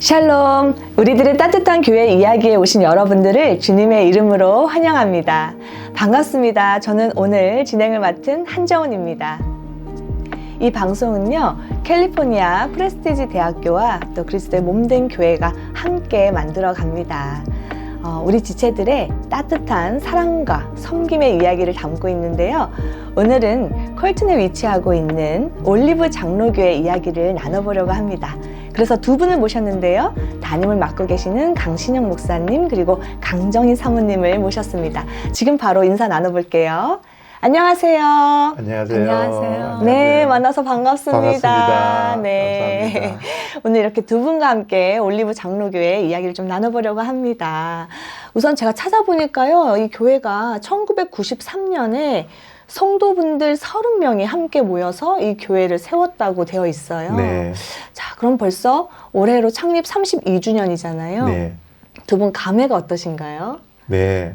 샬롬! 우리들의 따뜻한 교회 이야기에 오신 여러분들을 주님의 이름으로 환영합니다. 반갑습니다. 저는 오늘 진행을 맡은 한정은입니다. 이 방송은요, 캘리포니아 프레스티지 대학교와 또 그리스도의 몸된 교회가 함께 만들어 갑니다. 우리 지체들의 따뜻한 사랑과 섬김의 이야기를 담고 있는데요. 오늘은 컬튼에 위치하고 있는 올리브 장로교회 이야기를 나눠보려고 합니다. 그래서 두 분을 모셨는데요. 담임을 맡고 계시는 강신영 목사님 그리고 강정인 사모님을 모셨습니다. 지금 바로 인사 나눠볼게요. 안녕하세요. 안녕하세요. 안녕하세요. 네, 만나서 반갑습니다. 반갑습니다. 네. 감사합니다. 오늘 이렇게 두 분과 함께 올리브 장로교회 이야기를 좀 나눠보려고 합니다. 우선 제가 찾아보니까요, 이 교회가 1993년에 성도분들 30명이 함께 모여서 이 교회를 세웠다고 되어 있어요. 네. 자, 그럼 벌써 올해로 창립 32주년이잖아요. 네. 두 분 감회가 어떠신가요? 네.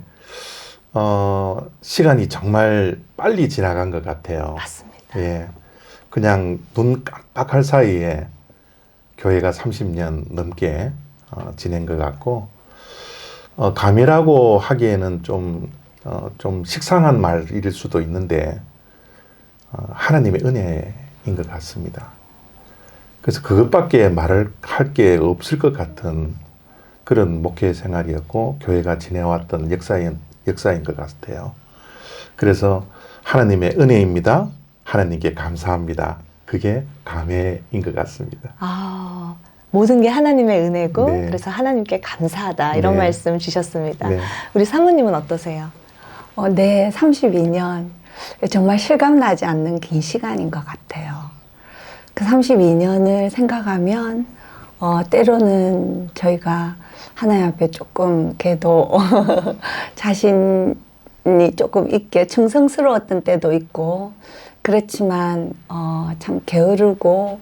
시간이 정말 빨리 지나간 것 같아요. 맞습니다. 예. 그냥 눈 깜빡할 사이에 교회가 30년 넘게 지낸 것 같고, 감회라고 하기에는 좀 식상한 말일 수도 있는데, 하나님의 은혜인 것 같습니다. 그래서 그것밖에 말을 할 게 없을 것 같은 그런 목회 생활이었고, 교회가 지내왔던 역사인 것 같아요. 그래서 하나님의 은혜입니다. 하나님께 감사합니다. 그게 감회인 것 같습니다. 모든 게 하나님의 은혜고, 네. 그래서 하나님께 감사하다 이런 네. 말씀 주셨습니다. 네. 우리 사모님은 어떠세요? 네, 32년. 정말 실감나지 않는 긴 시간인 것 같아요. 그 32년을 생각하면, 때로는 저희가 하나님 앞에 조금, 걔도 자신이 조금 있게 충성스러웠던 때도 있고, 그렇지만, 참 게으르고,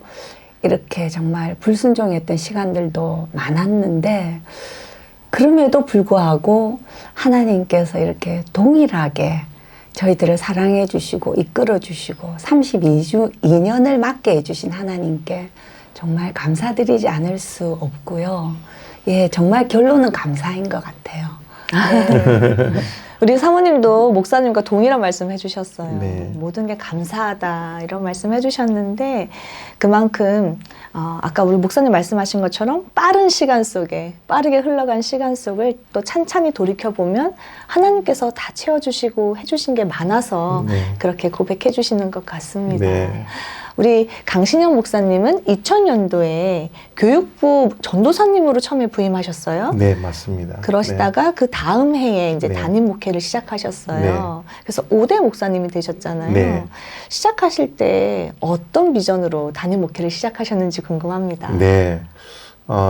이렇게 정말 불순종했던 시간들도 많았는데, 그럼에도 불구하고 하나님께서 이렇게 동일하게 저희들을 사랑해 주시고 이끌어 주시고 32년을 맡게 해주신 하나님께 정말 감사드리지 않을 수 없고요. 예, 정말 결론은 감사인 것 같아요. 우리 사모님도 목사님과 동일한 말씀 해주셨어요. 네. 모든 게 감사하다 이런 말씀 해주셨는데 그만큼 아까 우리 목사님 말씀하신 것처럼 빠른 시간 속에 빠르게 흘러간 시간 속을 또 찬찬히 돌이켜보면 하나님께서 다 채워주시고 해주신 게 많아서 네. 그렇게 고백해 주시는 것 같습니다. 네. 우리 강신영 목사님은 2000년도에 교육부 전도사님으로 처음에 부임하셨어요. 네, 맞습니다. 그러시다가 그 다음 해에 이제 네. 담임 목회를 시작하셨어요. 그래서 5대 목사님이 되셨잖아요. 네. 시작하실 때 어떤 비전으로 담임 목회를 시작하셨는지 궁금합니다. 네.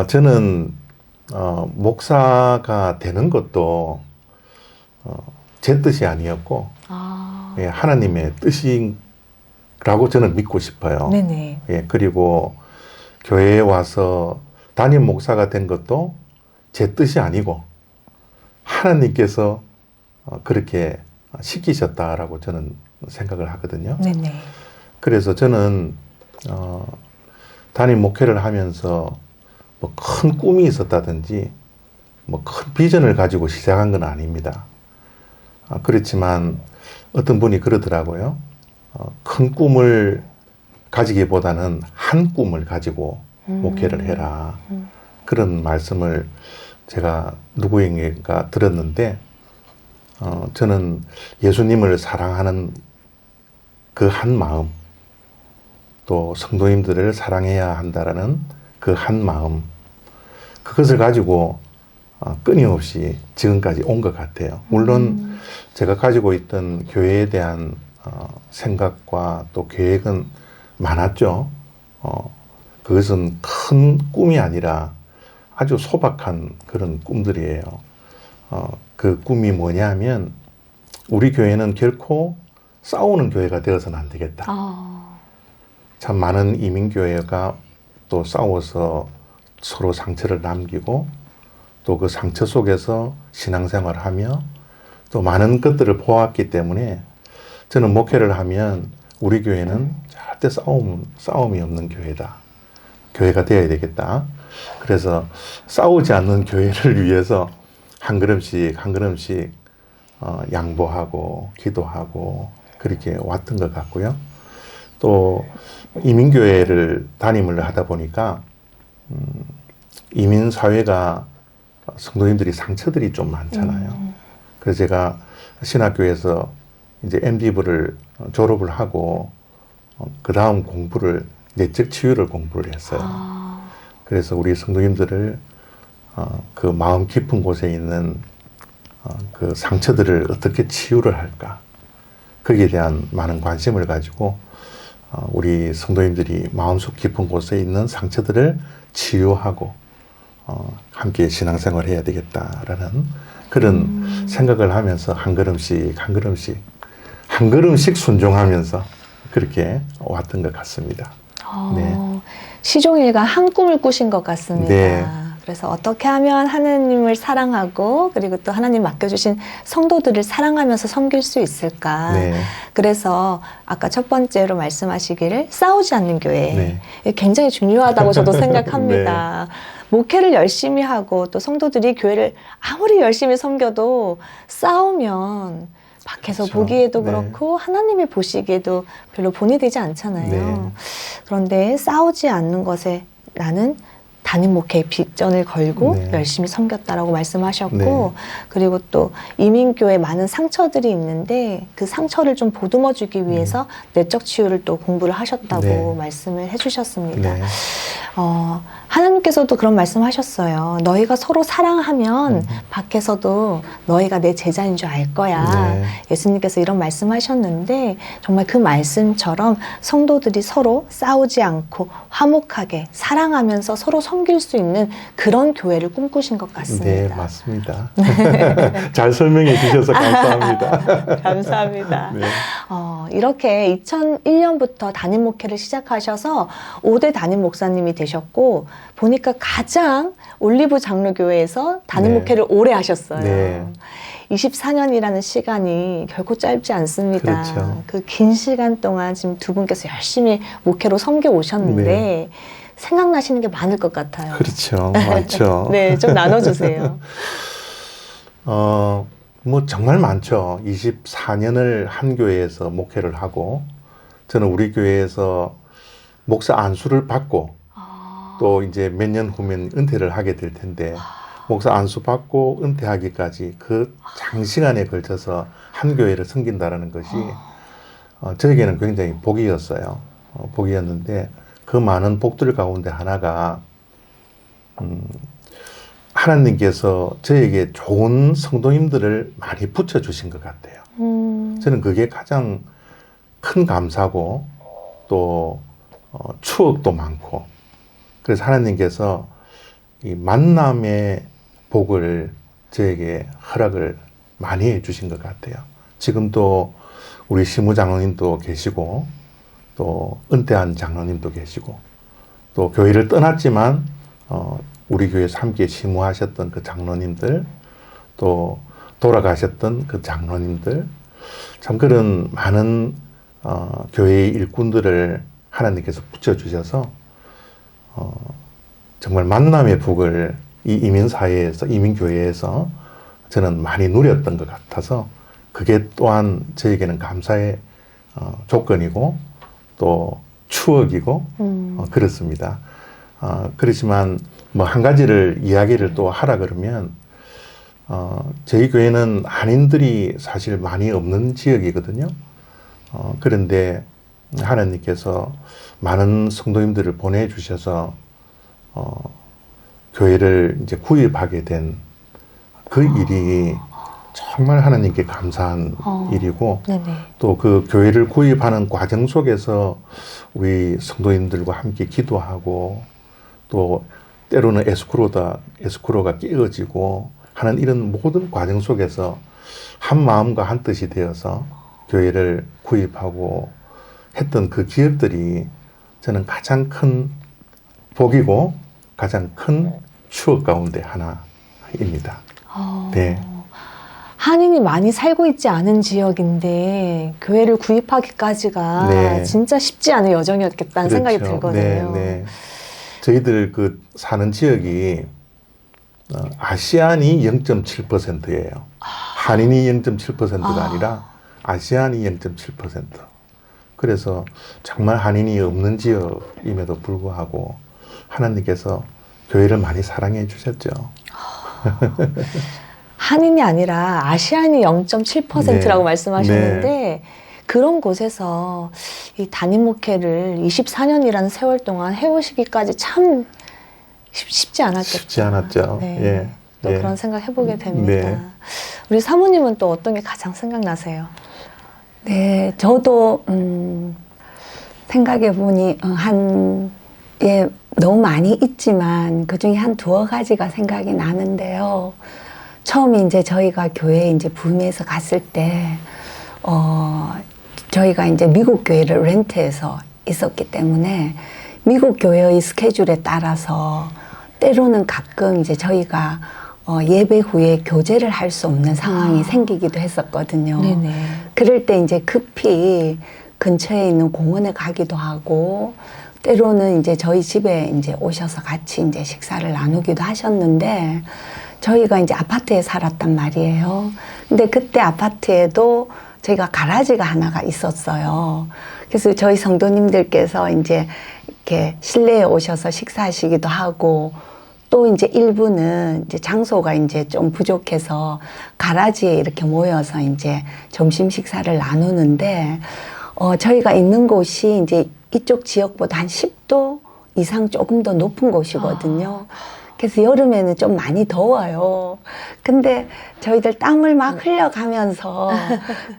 저는, 목사가 되는 것도, 제 뜻이 아니었고, 예, 하나님의 뜻이라고 저는 믿고 싶어요. 네네. 예, 그리고 교회에 와서 담임 목사가 된 것도 제 뜻이 아니고, 하나님께서 그렇게 시키셨다라고 저는 생각을 하거든요. 네네. 그래서 저는, 담임 목회를 하면서 뭐 큰 꿈이 있었다든지 뭐 큰 비전을 가지고 시작한 건 아닙니다. 그렇지만 어떤 분이 그러더라고요. 큰 꿈을 가지기보다는 한 꿈을 가지고 목회를 해라. 그런 말씀을 제가 누구에게가 들었는데, 저는 예수님을 사랑하는 그 한 마음, 또 성도님들을 사랑해야 한다라는 그 한 마음, 그것을 가지고 끊임없이 지금까지 온 것 같아요. 물론 제가 가지고 있던 교회에 대한 생각과 또 계획은 많았죠. 그것은 큰 꿈이 아니라 아주 소박한 그런 꿈들이에요. 그 꿈이 뭐냐면 우리 교회는 결코 싸우는 교회가 되어서는 안 되겠다. 참 많은 이민교회가 또 싸워서 서로 상처를 남기고 또 그 상처 속에서 신앙생활을 하며 또 많은 것들을 보았기 때문에 저는 목회를 하면 우리 교회는 절대 싸움이 없는 교회다. 교회가 되어야 되겠다. 그래서 싸우지 않는 교회를 위해서 한 걸음씩 한 걸음씩 양보하고 기도하고 그렇게 왔던 것 같고요. 또 이민교회를 담임을 하다 보니까 이민 사회가 성도님들이 상처들이 좀 많잖아요. 그래서 제가 신학교에서 이제 MD부를 졸업을 하고 그 다음 공부를 내적 치유를 공부를 했어요. 그래서 우리 성도님들을 그 마음 깊은 곳에 있는 그 상처들을 어떻게 치유를 할까 거기에 대한 많은 관심을 가지고 우리 성도님들이 마음속 깊은 곳에 있는 상처들을 치유하고 함께 신앙생활을 해야 되겠다라는 그런 생각을 하면서 한 걸음씩 한 걸음씩 한 걸음씩 순종하면서 그렇게 왔던 것 같습니다. 네. 시종일관 한 꿈을 꾸신 것 같습니다. 네. 그래서 어떻게 하면 하나님을 사랑하고 그리고 또 하나님 맡겨주신 성도들을 사랑하면서 섬길 수 있을까. 네. 그래서 아까 첫 번째로 말씀하시기를 싸우지 않는 교회. 네. 이게 굉장히 중요하다고 저도 생각합니다. 목회를 열심히 하고 또 성도들이 교회를 아무리 열심히 섬겨도 싸우면 밖에서 그렇죠. 보기에도 네. 그렇고 하나님이 보시기에도 별로 본이 되지 않잖아요. 네. 그런데 싸우지 않는 것에 나는 담임 목회에 빗전을 걸고 네. 열심히 섬겼다라고 말씀하셨고 네. 그리고 또 이민교회 많은 상처들이 있는데 그 상처를 좀 보듬어주기 위해서 내적 치유를 또 공부를 하셨다고 네. 말씀을 해주셨습니다. 네. 하나님께서도 그런 말씀하셨어요. 너희가 서로 사랑하면 밖에서도 너희가 내 제자인 줄 알 거야. 네. 예수님께서 이런 말씀하셨는데 정말 그 말씀처럼 성도들이 서로 싸우지 않고 화목하게 사랑하면서 서로 섬길 수 있는 그런 교회를 꿈꾸신 것 같습니다. 네, 맞습니다. 잘 설명해 주셔서 감사합니다. 감사합니다. 네. 이렇게 2001년부터 담임 목회를 시작하셔서 5대 담임 목사님이 되셨고 보니까 가장 올리브 장로교회에서 담임 네. 목회를 오래 하셨어요. 네. 24년이라는 시간이 결코 짧지 않습니다. 그렇죠. 그 긴 시간 동안 지금 두 분께서 열심히 목회로 섬겨 오셨는데 네. 생각나시는 게 많을 것 같아요. 그렇죠. 많죠. 네, 좀 나눠주세요. 뭐 정말 많죠. 24년을 한 교회에서 목회를 하고 저는 우리 교회에서 목사 안수를 받고 또 이제 몇 년 후면 은퇴를 하게 될 텐데 목사 안수 받고 은퇴하기까지 그 장시간에 걸쳐서 한 교회를 섬긴다라는 것이 저에게는 굉장히 복이었어요. 복이었는데 그 많은 복들 가운데 하나가 하나님께서 저에게 좋은 성도님들을 많이 붙여주신 것 같아요. 저는 그게 가장 큰 감사고 또 추억도 많고 그래서 하나님께서 이 만남의 복을 저에게 허락을 많이 해주신 것 같아요. 지금도 우리 시무 장로님도 계시고 또 은퇴한 장로님도 계시고 또 교회를 떠났지만 우리 교회에서 함께 시무하셨던 그 장로님들 또 돌아가셨던 그 장로님들 참 그런 많은 교회의 일꾼들을 하나님께서 붙여주셔서 정말 만남의 복을 이 이민사회에서 이민교회에서 저는 많이 누렸던 것 같아서 그게 또한 저에게는 감사의 조건이고 또 추억이고 그렇습니다. 그렇지만 뭐 한 가지를 이야기를 또 하라 그러면 저희 교회는 한인들이 사실 많이 없는 지역이거든요. 그런데 하나님께서 많은 성도님들을 보내주셔서 교회를 이제 구입하게 된 그 일이 정말 하나님께 감사한 일이고 네네. 또 그 교회를 구입하는 과정 속에서 우리 성도님들과 함께 기도하고 또 때로는 에스크로가 깨어지고 하는 이런 모든 과정 속에서 한 마음과 한 뜻이 되어서 교회를 구입하고 했던 그 기업들이 저는 가장 큰 복이고 가장 큰 추억 가운데 하나입니다. 네. 한인이 많이 살고 있지 않은 지역인데 교회를 구입하기까지가 네. 진짜 쉽지 않은 여정이었겠다는 그렇죠. 생각이 들거든요. 네, 네. 저희들 그 사는 지역이 아시안이 0.7%예요. 한인이 0.7%가 아니라 아시안이 0.7%. 그래서 정말 한인이 없는 지역임에도 불구하고 하나님께서 교회를 많이 사랑해 주셨죠. 한인이 아니라 아시안이 0.7%라고 네. 말씀하셨는데 그런 곳에서 이 단임 목회를 24년이라는 세월 동안 해오시기까지 참 쉽지 않았겠죠. 쉽지 않았죠. 네. 예. 또 예. 그런 생각 해보게 됩니다. 네. 우리 사모님은 또 어떤 게 가장 생각나세요? 네, 저도 생각해 보니 너무 많이 있지만 그 중에 한 두어 가지가 생각이 나는데요. 처음 이제 저희가 교회에 이제 부임해서 갔을 때 저희가 이제 미국 교회를 렌트해서 있었기 때문에 미국 교회의 스케줄에 따라서 때로는 가끔 이제 저희가 예배 후에 교제를 할 수 없는 상황이 생기기도 했었거든요. 네네. 그럴 때 이제 급히 근처에 있는 공원에 가기도 하고 때로는 이제 저희 집에 이제 오셔서 같이 이제 식사를 나누기도 하셨는데 저희가 이제 아파트에 살았단 말이에요. 근데 그때 아파트에도 저희가 가라지가 하나가 있었어요. 그래서 저희 성도님들께서 이제 이렇게 실내에 오셔서 식사하시기도 하고 또 이제 일부는 이제 장소가 이제 좀 부족해서 가라지에 이렇게 모여서 이제 점심 식사를 나누는데 저희가 있는 곳이 이제 이쪽 지역보다 한 10도 이상 조금 더 높은 곳이거든요. 그래서 여름에는 좀 많이 더워요. 근데 저희들 땀을 막 흘려가면서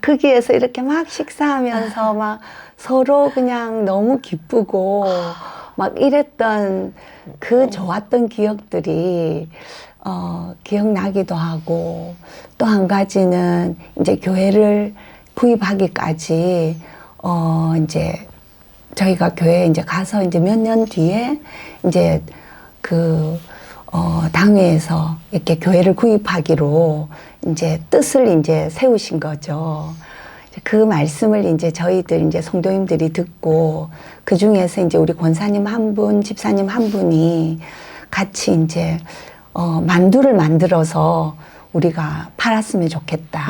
거기에서 이렇게 막 식사하면서 막 서로 그냥 너무 기쁘고 막 이랬던 그 좋았던 기억들이 기억나기도 하고 또 한 가지는 이제 교회를 구입하기까지 이제 저희가 교회에 이제 가서 이제 몇 년 뒤에 이제 당회에서 이렇게 교회를 구입하기로 이제 뜻을 이제 세우신 거죠. 그 말씀을 이제 저희들 이제 성도님들이 듣고 그 중에서 이제 우리 권사님 한 분, 집사님 한 분이 같이 이제 만두를 만들어서 우리가 팔았으면 좋겠다.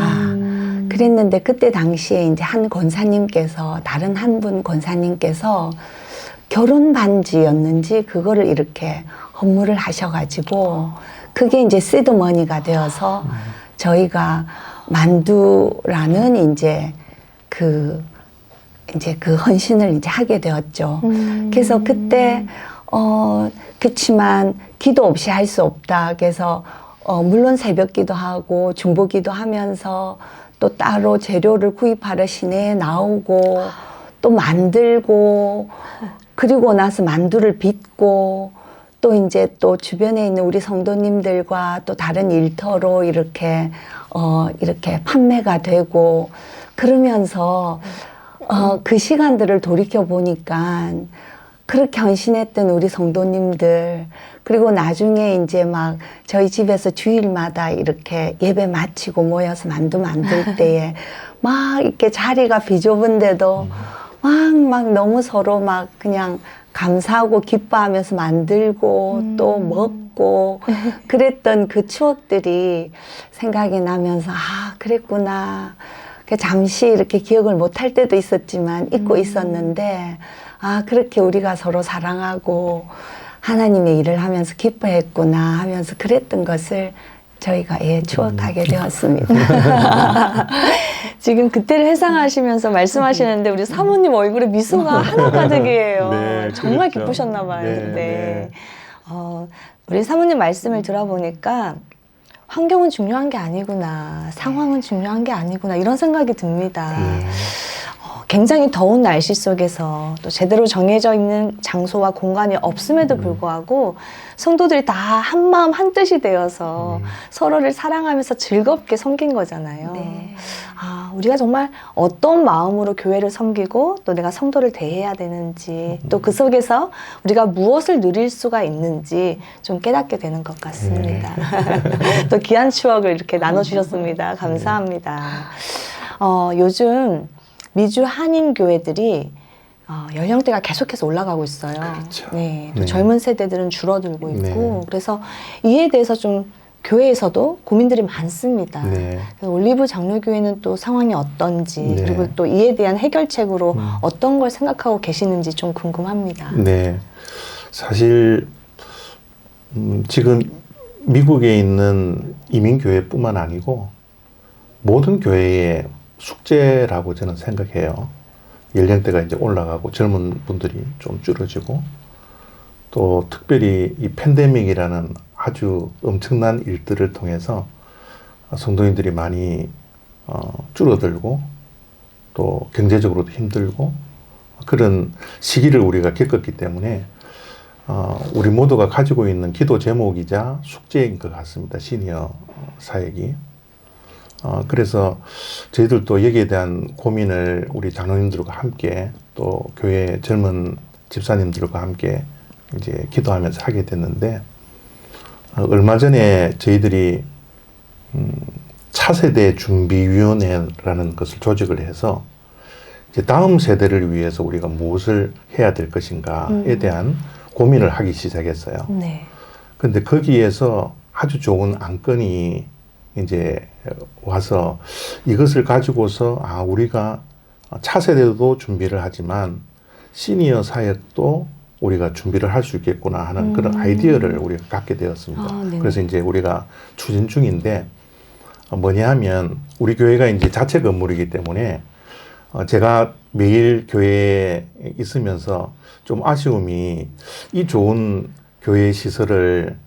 그랬는데 그때 당시에 이제 한 권사님께서 다른 한 분 권사님께서 결혼 반지였는지 그거를 이렇게 헌물을 하셔가지고 그게 이제 시드머니가 되어서 저희가 만두라는 이제 그 헌신을 이제 하게 되었죠. 그래서 그때 그치만 기도 없이 할 수 없다. 그래서 물론 새벽기도 하고 중보기도 하면서 또 따로 재료를 구입하러 시내에 나오고 또 만들고 그리고 나서 만두를 빚고 또 이제 또 주변에 있는 우리 성도님들과 또 다른 일터로 이렇게 판매가 되고 그러면서 그 시간들을 돌이켜 보니까 그렇게 헌신했던 우리 성도님들 그리고 나중에 이제 막 저희 집에서 주일마다 이렇게 예배 마치고 모여서 만두 만들 때에 막 이렇게 자리가 비좁은데도 막 너무 서로 막 그냥 감사하고 기뻐하면서 만들고 또 먹고 그랬던 그 추억들이 생각이 나면서 그랬구나. 잠시 이렇게 기억을 못할 때도 있었지만 잊고 있었는데 그렇게 우리가 서로 사랑하고 하나님의 일을 하면서 기뻐했구나 하면서 그랬던 것을 저희가 추억하게 되었습니다. 지금 그때를 회상하시면서 말씀하시는데 우리 사모님 얼굴에 미소가 하나 가득이에요. 네, 정말 그렇죠. 기쁘셨나 봐요. 네, 그때. 네. 우리 사모님 말씀을 들어보니까 환경은 중요한 게 아니구나, 상황은 중요한 게 아니구나 이런 생각이 듭니다. 굉장히 더운 날씨 속에서 또 제대로 정해져 있는 장소와 공간이 없음에도 불구하고 성도들이 다 한마음 한뜻이 되어서 서로를 사랑하면서 즐겁게 섬긴 거잖아요. 네. 우리가 정말 어떤 마음으로 교회를 섬기고 또 내가 성도를 대해야 되는지 또 그 속에서 우리가 무엇을 누릴 수가 있는지 좀 깨닫게 되는 것 같습니다. 또 귀한 추억을 이렇게 나눠주셨습니다. 감사합니다. 요즘 미주 한인 교회들이 연령대가 계속해서 올라가고 있어요. 그렇죠. 네, 또 네. 젊은 세대들은 줄어들고 있고 네. 그래서 이에 대해서 좀 교회에서도 고민들이 많습니다. 네. 그래서 올리브 장로교회는 또 상황이 어떤지 네. 그리고 또 이에 대한 해결책으로 음. 어떤 걸 생각하고 계시는지 좀 궁금합니다. 네. 사실 지금 미국에 있는 이민교회뿐만 아니고 모든 교회의 숙제라고 저는 생각해요. 연령대가 이제 올라가고 젊은 분들이 좀 줄어지고 또 특별히 이 팬데믹이라는 아주 엄청난 일들을 통해서 성도인들이 많이 줄어들고 또 경제적으로도 힘들고 그런 시기를 우리가 겪었기 때문에 우리 모두가 가지고 있는 기도 제목이자 숙제인 것 같습니다. 시니어 사역이. 그래서 저희들도 여기에 대한 고민을 우리 장로님들과 함께 또 교회 젊은 집사님들과 함께 이제 기도하면서 하게 됐는데 얼마 전에 저희들이 차세대 준비위원회라는 것을 조직을 해서 이제 다음 세대를 위해서 우리가 무엇을 해야 될 것인가에 대한 고민을 하기 시작했어요. 네. 근데 거기에서 아주 좋은 안건이 이제 와서 이것을 가지고서 우리가 차세대도 준비를 하지만 시니어 사역도 우리가 준비를 할 수 있겠구나 하는 그런 아이디어를 우리가 갖게 되었습니다. 그래서 이제 우리가 추진 중인데 뭐냐 하면 우리 교회가 이제 자체 건물이기 때문에 제가 매일 교회에 있으면서 좀 아쉬움이 이 좋은 교회 시설을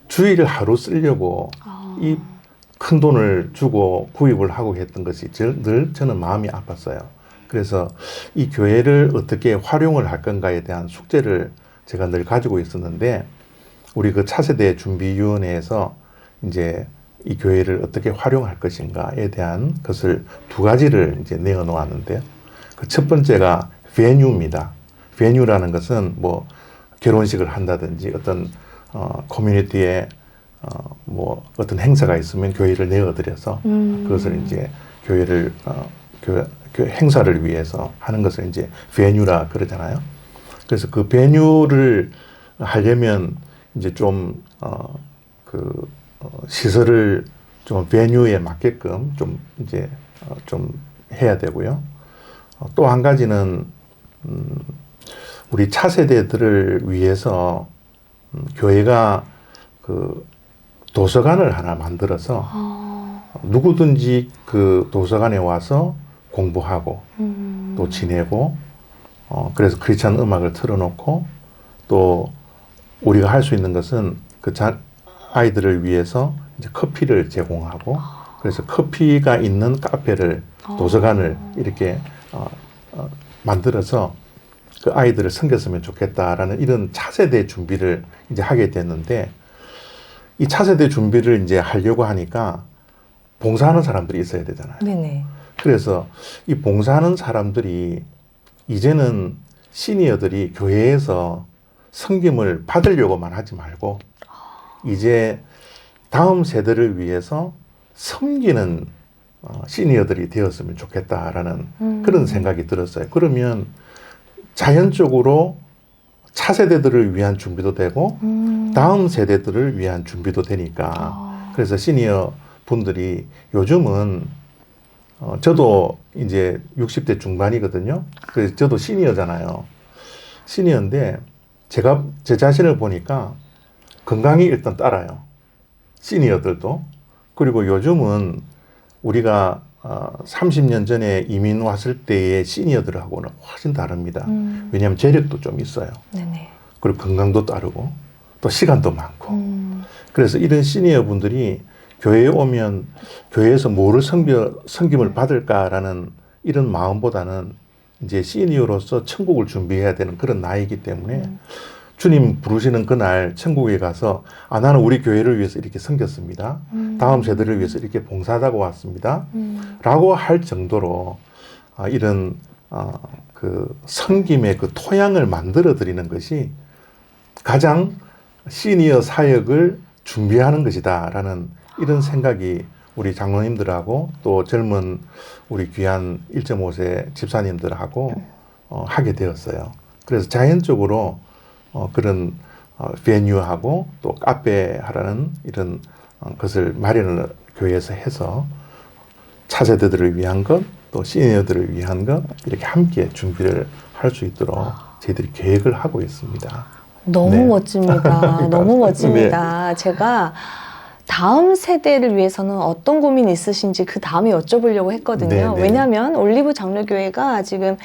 주일 하루 쓰려고 이 큰 돈을 주고 구입을 하고 했던 것이 늘 저는 마음이 아팠어요. 그래서 이 교회를 어떻게 활용을 할 건가에 대한 숙제를 제가 늘 가지고 있었는데 우리 그 차세대 준비위원회에서 이제 이 교회를 어떻게 활용할 것인가에 대한 것을 두 가지를 이제 내어 놓았는데요. 그 첫 번째가 베뉴입니다. 베뉴라는 것은 뭐 결혼식을 한다든지 어떤 커뮤니티에 뭐 어떤 행사가 있으면 교회를 내어드려서 그것을 이제 교회를 교회 행사를 위해서 하는 것을 이제 베뉴라 그러잖아요. 그래서 그 베뉴를 하려면 이제 좀 시설을 좀 베뉴에 맞게끔 좀 이제 좀 해야 되고요. 또 한 가지는 우리 차세대들을 위해서 교회가 그 도서관을 하나 만들어서 누구든지 그 도서관에 와서 공부하고 또 지내고 그래서 크리스찬 음악을 틀어놓고 또 우리가 할 수 있는 것은 그 아이들을 위해서 이제 커피를 제공하고 그래서 커피가 있는 카페를 도서관을 이렇게 만들어서 그 아이들을 섬겼으면 좋겠다라는 이런 차세대 준비를 이제 하게 됐는데 이 차세대 준비를 이제 하려고 하니까 봉사하는 사람들이 있어야 되잖아요. 네네. 그래서 이 봉사하는 사람들이 이제는 시니어들이 교회에서 섬김을 받으려고만 하지 말고 이제 다음 세대를 위해서 섬기는 시니어들이 되었으면 좋겠다라는 그런 생각이 들었어요. 그러면 자연적으로 차세대들을 위한 준비도 되고 다음 세대들을 위한 준비도 되니까 그래서 시니어 분들이 요즘은 저도 이제 60대 중반이거든요. 그래서 저도 시니어잖아요. 시니어인데 제가 제 자신을 보니까 건강이 일단 따라요. 시니어들도. 그리고 요즘은 우리가 30년 전에 이민 왔을 때의 시니어들하고는 훨씬 다릅니다. 왜냐하면 재력도 좀 있어요. 네네. 그리고 건강도 따르고 또 시간도 많고. 그래서 이런 시니어 분들이 교회에 오면 교회에서 뭐를 섬김을 받을까라는 이런 마음보다는 이제 시니어로서 천국을 준비해야 되는 그런 나이이기 때문에 주님 부르시는 그날 천국에 가서 나는 우리 교회를 위해서 이렇게 섬겼습니다. 다음 세대를 위해서 이렇게 봉사하고 왔습니다. 라고 할 정도로 이런 그 섬김의 그 토양을 만들어 드리는 것이 가장 시니어 사역을 준비하는 것이다라는 이런 생각이 우리 장로님들하고 또 젊은 우리 귀한 1.5세 집사님들하고 하게 되었어요. 그래서 자연적으로 그런 베뉴하고 또 카페 하라는 이런 것을 마련을 교회에서 해서 차세대들을 위한 것, 또 시니어들을 위한 것 이렇게 함께 준비를 할 수 있도록 저희들이 계획을 하고 있습니다. 너무 네. 멋집니다. 너무 멋집니다. 제가 다음 세대를 위해서는 어떤 고민이 있으신지 그 다음에 여쭤보려고 했거든요. 네. 왜냐하면 올리브 장로교회가 지금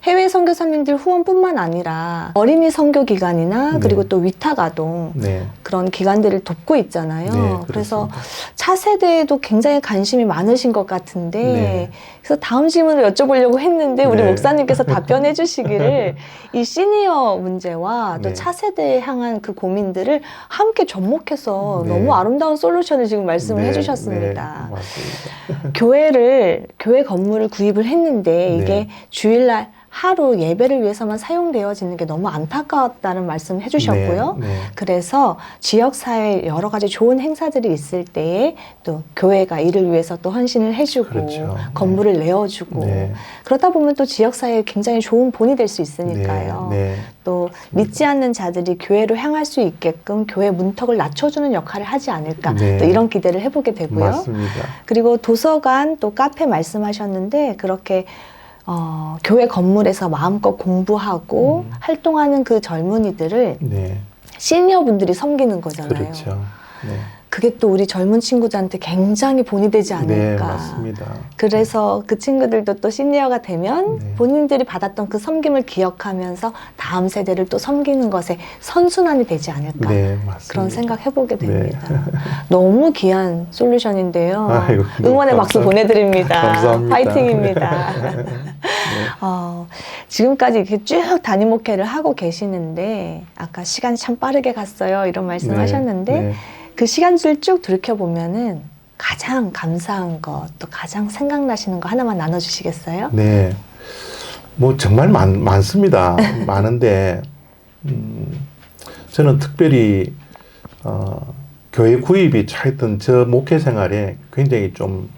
해외 선교사님들 후원뿐만 아니라 어린이 선교 기관이나 네. 그리고 또 위탁아동 네. 그런 기관들을 돕고 있잖아요. 네, 그래서 그렇습니다. 차세대에도 굉장히 관심이 많으신 것 같은데 네. 그래서 다음 질문을 여쭤보려고 했는데 우리 네. 목사님께서 답변해 주시기를 이 시니어 문제와 또 네. 차세대에 향한 그 고민들을 함께 접목해서 네. 너무 아름다운 솔루션을 지금 말씀을 네, 해주셨습니다. 네, 맞습니다. 교회 건물을 구입을 했는데 이게 네. 주일날 하루 예배를 위해서만 사용되어지는 게 너무 안타까웠다는 말씀을 해주셨고요. 네, 네. 그래서 지역사회 여러 가지 좋은 행사들이 있을 때에 또 교회가 이를 위해서 또 헌신을 해주고 그렇죠. 건물을 내어주고 네. 그러다 보면 또 지역사회에 굉장히 좋은 본이 될 수 있으니까요. 네, 네. 또 믿지 않는 자들이 교회로 향할 수 있게끔 교회 문턱을 낮춰주는 역할을 하지 않을까 네. 또 이런 기대를 해보게 되고요. 맞습니다. 그리고 도서관 또 카페 말씀하셨는데 그렇게 교회 건물에서 마음껏 공부하고 활동하는 그 젊은이들을 네, 시니어분들이 섬기는 거잖아요. 그렇죠. 네. 그게 또 우리 젊은 친구들한테 굉장히 본이 되지 않을까. 네, 맞습니다. 그래서 그 친구들도 또 시니어가 되면 네. 본인들이 받았던 그 섬김을 기억하면서 다음 세대를 또 섬기는 것에 선순환이 되지 않을까. 네, 맞습니다. 그런 생각 해보게 네. 됩니다. 너무 귀한 솔루션인데요. 아이고, 응원의 박수 감사합니다. 보내드립니다. 감사합니다. 파이팅입니다. 네. 지금까지 이렇게 쭉 담임 목회를 하고 계시는데 아까 시간이 참 빠르게 갔어요. 이런 말씀하셨는데 네. 그 시간을 쭉 돌이켜보면은 가장 감사한 것, 또 가장 생각나시는 거 하나만 나눠주시겠어요? 네. 뭐 정말 많습니다. 많은데 저는 특별히 교회 구입이 차있던 저 목회 생활에 굉장히 좀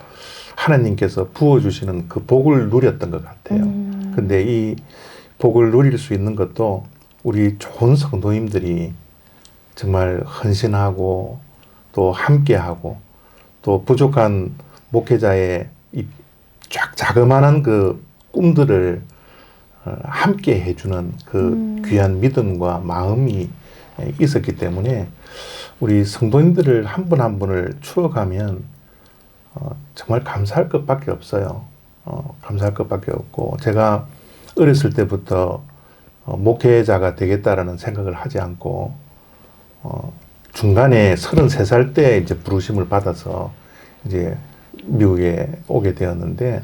하나님께서 부어주시는 그 복을 누렸던 것 같아요. 근데 이 복을 누릴 수 있는 것도 우리 좋은 성도님들이 정말 헌신하고 또 함께하고 또 부족한 목회자의 이 쫙 자그마한 그 꿈들을 함께 해주는 그 귀한 믿음과 마음이 있었기 때문에 우리 성도님들을 한 분 한 분을 추억하면 정말 감사할 것밖에 없어요. 감사할 것밖에 없고 제가 어렸을 때부터 목회자가 되겠다라는 생각을 하지 않고 중간에 33살 때 이제 부르심을 받아서 이제 미국에 오게 되었는데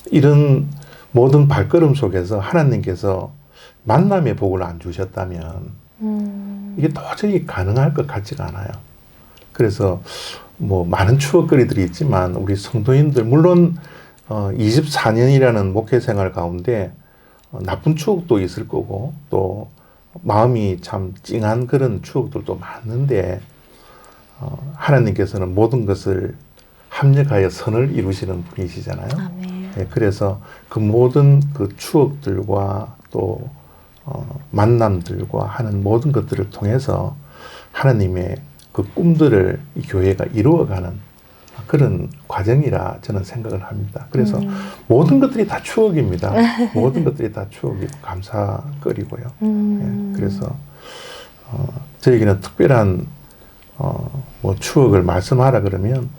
이런 모든 발걸음 속에서 하나님께서 만남의 복을 안 주셨다면 이게 도저히 가능할 것 같지가 않아요. 그래서 뭐 많은 추억거리들이 있지만 우리 성도님들 물론 24년이라는 목회 생활 가운데 나쁜 추억도 있을 거고 또 마음이 참 찡한 그런 추억들도 많은데 하나님께서는 모든 것을 합력하여 선을 이루시는 분이시잖아요. 아멘. 네, 그래서 그 모든 그 추억들과 또 만남들과 하는 모든 것들을 통해서 하나님의 그 꿈들을 이 교회가 이루어가는 그런 과정이라 저는 생각을 합니다. 그래서 모든 것들이 다 추억입니다. 모든 것들이 다 추억이고 감사거리고요. 예, 그래서 저에게는 특별한 뭐 추억을 말씀하라 그러면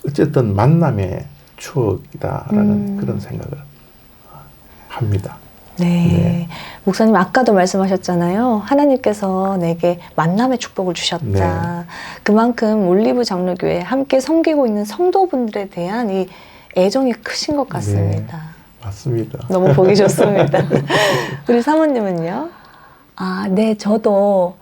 어쨌든 만남의 추억이다라는 그런 생각을 합니다. 네. 네. 목사님 아까도 말씀하셨잖아요. 하나님께서 내게 만남의 축복을 주셨다. 네. 그만큼 올리브 장로교회 함께 섬기고 있는 성도분들에 대한 이 애정이 크신 것 같습니다. 맞습니다. 너무 보기 좋습니다. 우리 사모님은요? 아, 네, 저도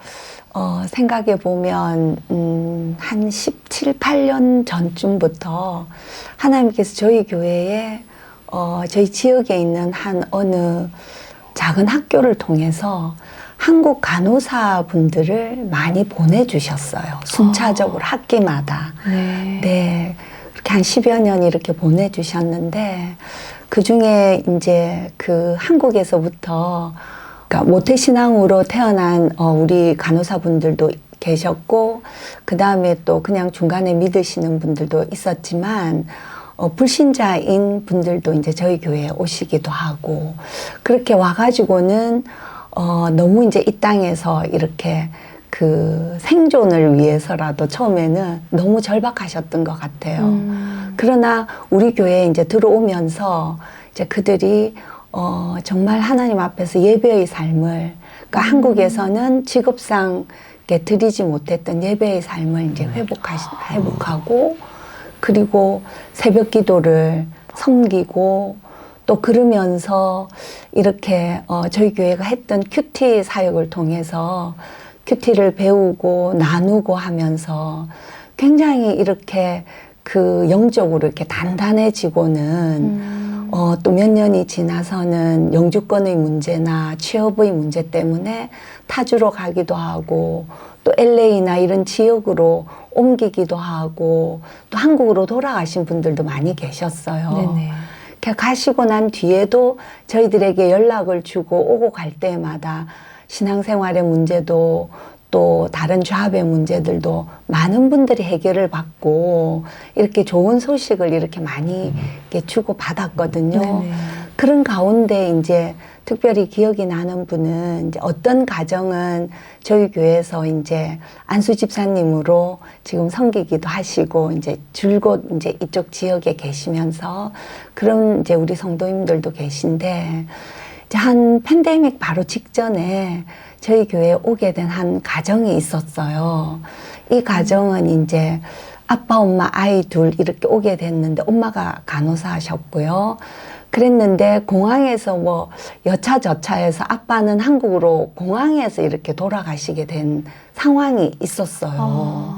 생각해 보면 한 17, 8년 전쯤부터 하나님께서 저희 교회에 저희 지역에 있는 한 어느 작은 학교를 통해서 한국 간호사 분들을 많이 보내주셨어요. 순차적으로 학기마다. 네. 네. 그렇게 한 10여 년 이렇게 보내주셨는데, 그 중에 이제 그 한국에서부터 그러니까 모태신앙으로 태어난 우리 간호사분들도 계셨고, 그 다음에 또 그냥 중간에 믿으시는 분들도 있었지만, 불신자인 분들도 이제 저희 교회에 오시기도 하고, 그렇게 와가지고는, 너무 이제 이 땅에서 이렇게 그 생존을 위해서라도 처음에는 너무 절박하셨던 것 같아요. 그러나 우리 교회에 이제 들어오면서 이제 그들이 정말 하나님 앞에서 예배의 삶을, 그러니까 한국에서는 직업상 이렇게 드리지 못했던 예배의 삶을 이제 회복하고, 그리고 새벽 기도를 섬기고, 또 그러면서 이렇게 저희 교회가 했던 큐티 사역을 통해서 큐티를 배우고 나누고 하면서 굉장히 이렇게 그 영적으로 이렇게 단단해지고는 또 몇 년이 지나서는 영주권의 문제나 취업의 문제 때문에 타주로 가기도 하고, 또 LA나 이런 지역으로 옮기기도 하고, 또 한국으로 돌아가신 분들도 많이 계셨어요. 네네. 가시고 난 뒤에도 저희들에게 연락을 주고 오고 갈 때마다 신앙생활의 문제도 또 다른 좌합의 문제들도 많은 분들이 해결을 받고 이렇게 좋은 소식을 이렇게 많이 이렇게 주고 받았거든요. 네네. 그런 가운데 이제 특별히 기억이 나는 분은 이제 어떤 가정은 저희 교회에서 이제 안수 집사님으로 지금 섬기기도 하시고 이제 줄곧 이제 이쪽 지역에 계시면서 그런 이제 우리 성도님들도 계신데, 이제 한 팬데믹 바로 직전에 저희 교회에 오게 된 한 가정이 있었어요. 이 가정은 이제 아빠, 엄마, 아이 둘 이렇게 오게 됐는데, 엄마가 간호사 하셨고요. 그랬는데 공항에서 뭐 여차저차해서 아빠는 한국으로 공항에서 이렇게 돌아가시게 된 상황이 있었어요.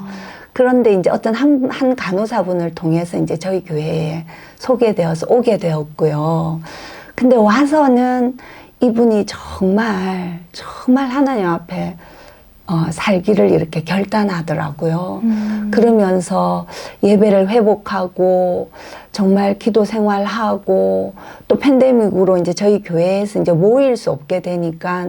그런데 이제 어떤 한 간호사분을 통해서 이제 저희 교회에 소개되어서 오게 되었고요. 근데 와서는 이분이 정말 하나님 앞에 살기를 이렇게 결단하더라고요. 그러면서 예배를 회복하고 정말 기도 생활하고, 또 팬데믹으로 이제 저희 교회에서 이제 모일 수 없게 되니까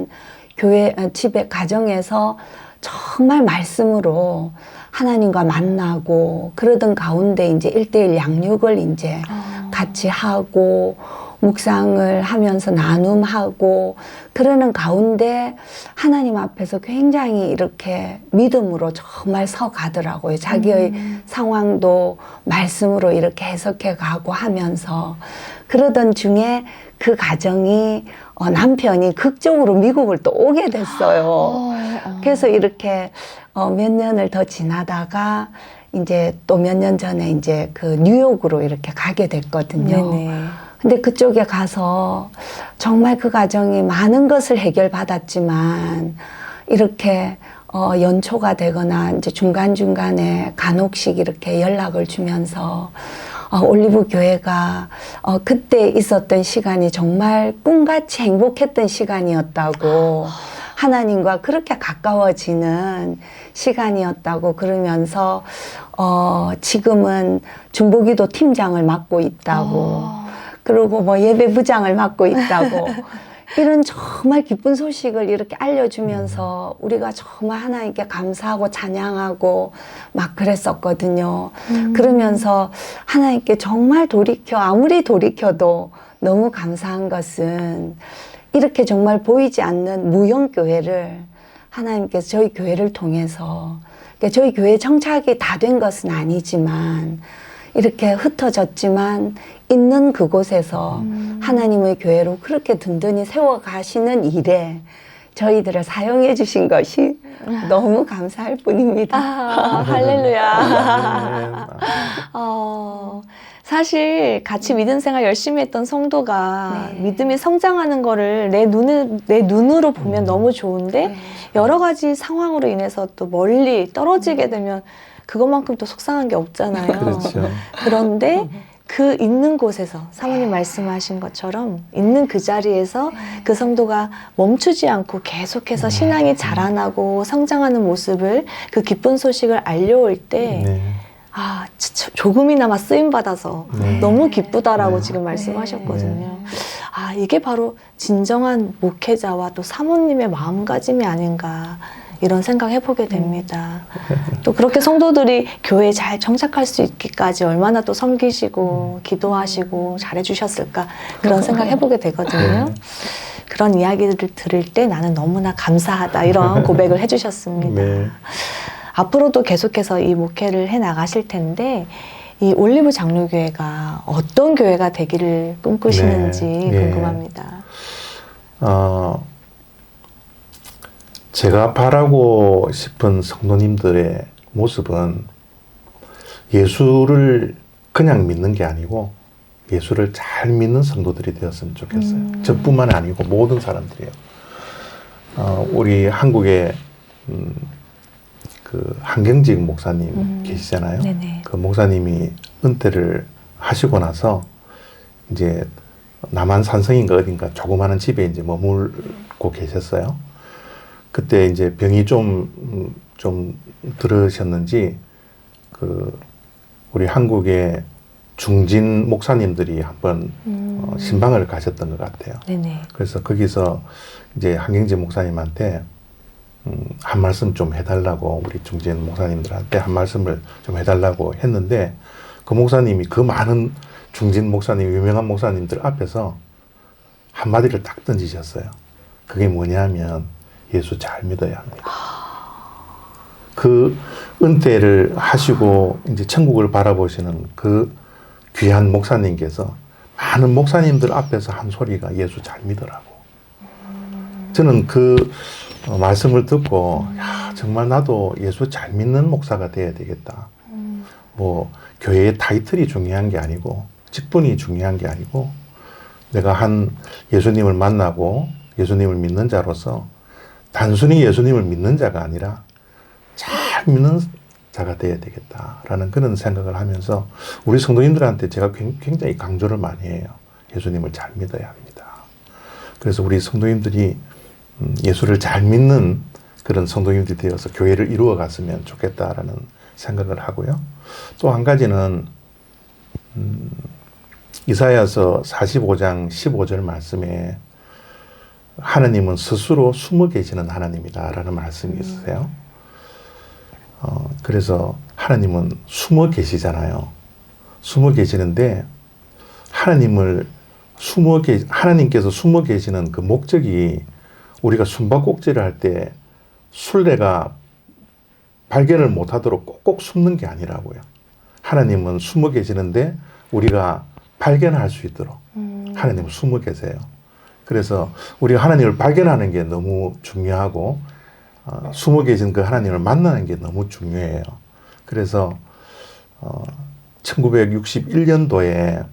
집에 가정에서 정말 말씀으로 하나님과 만나고, 그러던 가운데 이제 1:1 양육을 이제 같이 하고 묵상을 하면서 나눔하고, 그러는 가운데 하나님 앞에서 굉장히 이렇게 믿음으로 정말 서가더라고요. 자기의 상황도 말씀으로 이렇게 해석해 가고 하면서, 그러던 중에 그 가정이 남편이 극적으로 미국을 또 오게 됐어요. 그래서 이렇게 몇 년을 더 지나다가 이제 또 몇 년 전에 이제 그 뉴욕으로 이렇게 가게 됐거든요. 네네. 근데 그쪽에 가서 정말 그 가정이 많은 것을 해결받았지만, 이렇게 연초가 되거나 이제 중간중간에 간혹씩 이렇게 연락을 주면서 올리브 교회가 그때 있었던 시간이 정말 꿈같이 행복했던 시간이었다고, 하나님과 그렇게 가까워지는 시간이었다고 그러면서 지금은 중보기도 팀장을 맡고 있다고, 그리고 뭐 예배부장을 맡고 있다고 이런 정말 기쁜 소식을 이렇게 알려주면서 우리가 정말 하나님께 감사하고 찬양하고 막 그랬었거든요. 그러면서 하나님께 정말 아무리 돌이켜도 너무 감사한 것은, 이렇게 정말 보이지 않는 무형교회를 하나님께서 저희 교회를 통해서, 그러니까 저희 교회 정착이 다 된 것은 아니지만 이렇게 흩어졌지만 있는 그곳에서 하나님의 교회로 그렇게 든든히 세워가시는 일에 저희들을 사용해 주신 것이 너무 감사할 뿐입니다. 할렐루야. 사실 같이 믿음 생활 열심히 했던 성도가 네. 믿음이 성장하는 거를 내 눈으로 보면 너무 좋은데, 네. 여러 가지 상황으로 인해서 또 멀리 떨어지게 되면 그것만큼 또 속상한 게 없잖아요. 그렇죠. 그런데 그 있는 곳에서 사모님 말씀하신 것처럼 있는 그 자리에서 그 성도가 멈추지 않고 계속해서 신앙이 자라나고 성장하는 모습을, 그 기쁜 소식을 알려올 때 네. 조금이나마 쓰임 받아서 네. 너무 기쁘다라고 네. 지금 말씀하셨거든요. 이게 바로 진정한 목회자와 또 사모님의 마음가짐이 아닌가 이런 생각 해보게 됩니다. 또 그렇게 성도들이 교회에 잘 정착할 수 있기까지 얼마나 또 섬기시고 기도하시고 잘해주셨을까 그런 생각 해보게 되거든요. 그런 이야기들을 들을 때 나는 너무나 감사하다 이런 고백을 해주셨습니다. 네. 앞으로도 계속해서 이 목회를 해 나가실 텐데 이 올리브 장로교회가 어떤 교회가 되기를 꿈꾸시는지 네. 궁금합니다. 제가 바라고 싶은 성도님들의 모습은 예수를 그냥 믿는 게 아니고 예수를 잘 믿는 성도들이 되었으면 좋겠어요. 저뿐만 아니고 모든 사람들이요. 우리 한국에 그 한경직 목사님 계시잖아요. 네네. 그 목사님이 은퇴를 하시고 나서 이제 남한 산성인가 어딘가 조그마한 집에 이제 머물고 계셨어요. 그때 이제 병이 좀 들으셨는지 그 우리 한국의 중진 목사님들이 한번 신방을 가셨던 것 같아요. 네네. 그래서 거기서 이제 한경재 목사님한테 한 말씀 좀 해달라고 우리 중진 목사님들한테 한 말씀을 좀 해달라고 했는데 그 목사님이 그 많은 중진 목사님, 유명한 목사님들 앞에서 한마디를 딱 던지셨어요. 그게 뭐냐면 예수 잘 믿어야 합니다. 그 은퇴를 하시고 이제 천국을 바라보시는 그 귀한 목사님께서 많은 목사님들 앞에서 한 소리가 예수 잘 믿으라고. 저는 그 말씀을 듣고 야, 정말 나도 예수 잘 믿는 목사가 돼야 되겠다. 뭐 교회의 타이틀이 중요한 게 아니고 직분이 중요한 게 아니고 내가 한 예수님을 만나고 예수님을 믿는 자로서 단순히 예수님을 믿는 자가 아니라 잘 믿는 자가 돼야 되겠다라는 그런 생각을 하면서 우리 성도님들한테 제가 굉장히 강조를 많이 해요. 예수님을 잘 믿어야 합니다. 그래서 우리 성도님들이 예수를 잘 믿는 그런 성도님들이 되어서 교회를 이루어 갔으면 좋겠다라는 생각을 하고요. 또 한 가지는 이사야서 45장 15절 말씀에 하나님은 스스로 숨어 계시는 하나님이다라는 말씀이 있으세요. 그래서 하나님은 숨어 계시잖아요. 숨어 계시는데 하나님께서 숨어 계시는 그 목적이 우리가 숨바꼭질을 할 때 술래가 발견을 못하도록 꼭꼭 숨는 게 아니라고요. 하나님은 숨어 계시는데 우리가 발견할 수 있도록 하나님은 숨어 계세요. 그래서 우리가 하나님을 발견하는 게 너무 중요하고 숨어 계신 그 하나님을 만나는 게 너무 중요해요. 그래서 1961년도에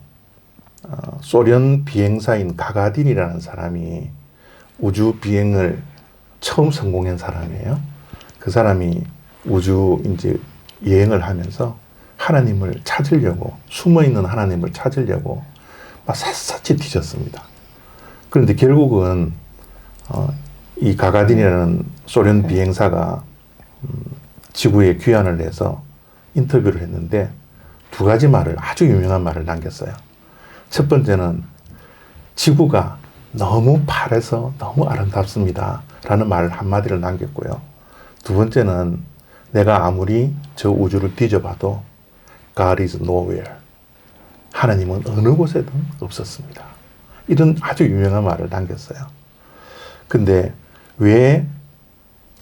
소련 비행사인 가가딘이라는 사람이 우주 비행을 처음 성공한 사람이에요. 그 사람이 우주 이제 여행을 하면서 하나님을 찾으려고 숨어 있는 하나님을 찾으려고 막 샅샅이 뒤졌습니다. 그런데 결국은 이 가가딘이라는 소련 비행사가 지구에 귀환을 해서 인터뷰를 했는데 두 가지 말을 아주 유명한 말을 남겼어요. 첫 번째는 지구가 너무 파래서 너무 아름답습니다 라는 말 한마디를 남겼고요. 두 번째는 내가 아무리 저 우주를 뒤져봐도 God is nowhere. 하나님은 어느 곳에든 없었습니다. 이런 아주 유명한 말을 남겼어요. 근데 왜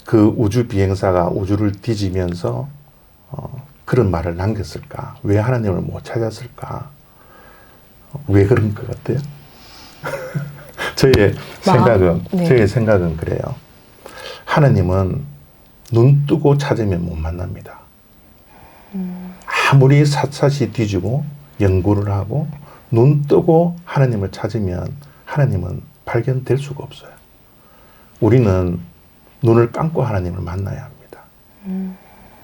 그 우주 비행사가 우주를 뒤지면서 그런 말을 남겼을까? 왜 하나님을 못 찾았을까? 왜 그런 것 같아요? 저의 생각은 그래요. 하나님은 눈 뜨고 찾으면 못 만납니다. 아무리 샅샅이 뒤지고 연구를 하고 눈 뜨고 하나님을 찾으면 하나님은 발견될 수가 없어요. 우리는 눈을 감고 하나님을 만나야 합니다.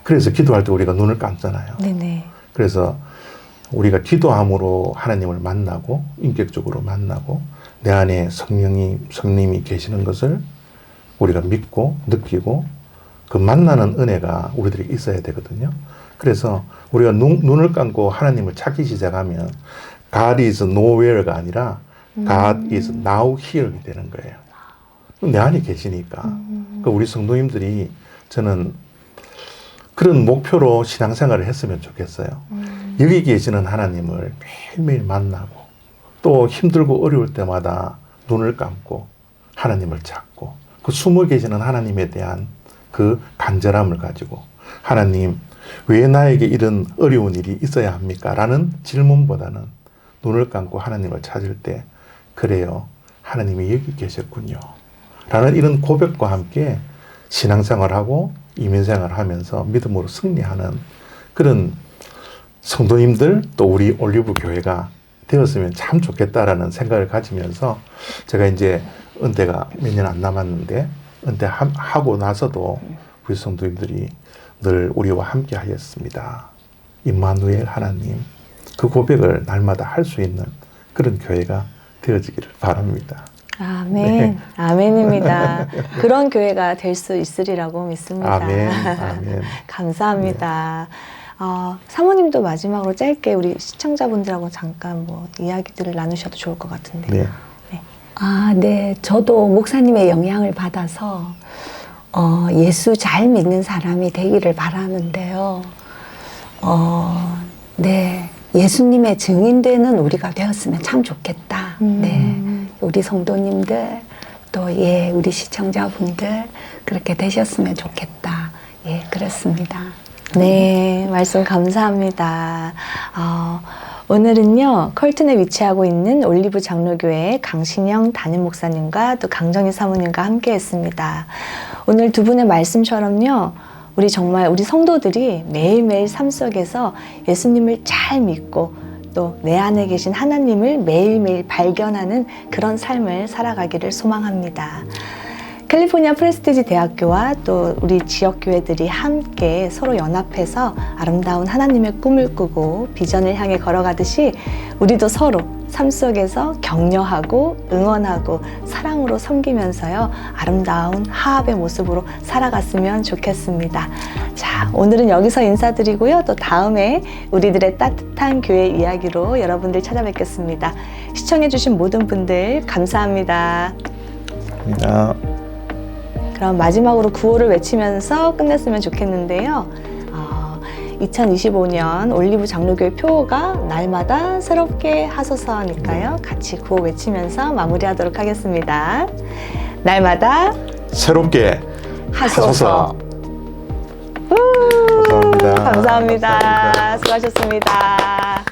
그래서 기도할 때 우리가 눈을 감잖아요. 네네. 그래서 우리가 기도함으로 하나님을 만나고 인격적으로 만나고 내 안에 성령님이 계시는 것을 우리가 믿고 느끼고 그 만나는 은혜가 우리들에게 있어야 되거든요. 그래서 우리가 눈을 감고 하나님을 찾기 시작하면 God is nowhere가 아니라 God is now here가 되는 거예요. 내 안에 계시니까. 그 우리 성도님들이 저는 그런 목표로 신앙생활을 했으면 좋겠어요. 여기 계시는 하나님을 매일매일 만나고 또 힘들고 어려울 때마다 눈을 감고 하나님을 찾고 그 숨어 계시는 하나님에 대한 그 간절함을 가지고 하나님 왜 나에게 이런 어려운 일이 있어야 합니까? 라는 질문보다는 눈을 감고 하나님을 찾을 때 그래요. 하나님이 여기 계셨군요. 라는 이런 고백과 함께 신앙생활하고 이민생활을 하면서 믿음으로 승리하는 그런 성도님들 또 우리 올리브 교회가 되었으면 참 좋겠다라는 생각을 가지면서 제가 이제 은퇴가 몇 년 안 남았는데 은퇴하고 나서도 우리 성도님들이 늘 우리와 함께 하였습니다. 임마누엘 하나님 그 고백을 날마다 할 수 있는 그런 교회가 되어지기를 바랍니다. 아멘. 네. 아멘입니다. 그런 교회가 될 수 있으리라고 믿습니다. 아멘. 아멘. 감사합니다. 사모님도 마지막으로 짧게 우리 시청자분들하고 잠깐 뭐 이야기들을 나누셔도 좋을 것 같은데요. 네. 네. 네. 저도 목사님의 영향을 받아서 예수 잘 믿는 사람이 되기를 바라는데요. 네. 예수님의 증인되는 우리가 되었으면 참 좋겠다. 네. 우리 성도님들 또 우리 시청자분들 그렇게 되셨으면 좋겠다. 그렇습니다. 네, 말씀 감사합니다. 오늘은요, 컬튼에 위치하고 있는 올리브 장로교회 강신영 담임 목사님과 또 강정희 사모님과 함께 했습니다. 오늘 두 분의 말씀처럼요, 우리 정말 우리 성도들이 매일매일 삶 속에서 예수님을 잘 믿고 또 내 안에 계신 하나님을 매일매일 발견하는 그런 삶을 살아가기를 소망합니다. 캘리포니아 프레스티지 대학교와 또 우리 지역 교회들이 함께 서로 연합해서 아름다운 하나님의 꿈을 꾸고 비전을 향해 걸어가듯이 우리도 서로 삶 속에서 격려하고 응원하고 사랑으로 섬기면서요 아름다운 화합의 모습으로 살아갔으면 좋겠습니다. 자, 오늘은 여기서 인사드리고요. 또 다음에 우리들의 따뜻한 교회 이야기로 여러분들 찾아뵙겠습니다. 시청해주신 모든 분들 감사합니다. 감사합니다. 그럼 마지막으로 구호를 외치면서 끝냈으면 좋겠는데요. 2025년 올리브 장로교회 표어가 날마다 새롭게 하소서니까요. 같이 구호 외치면서 마무리하도록 하겠습니다. 날마다 새롭게 하소서. 감사합니다. 감사합니다. 수고하셨습니다.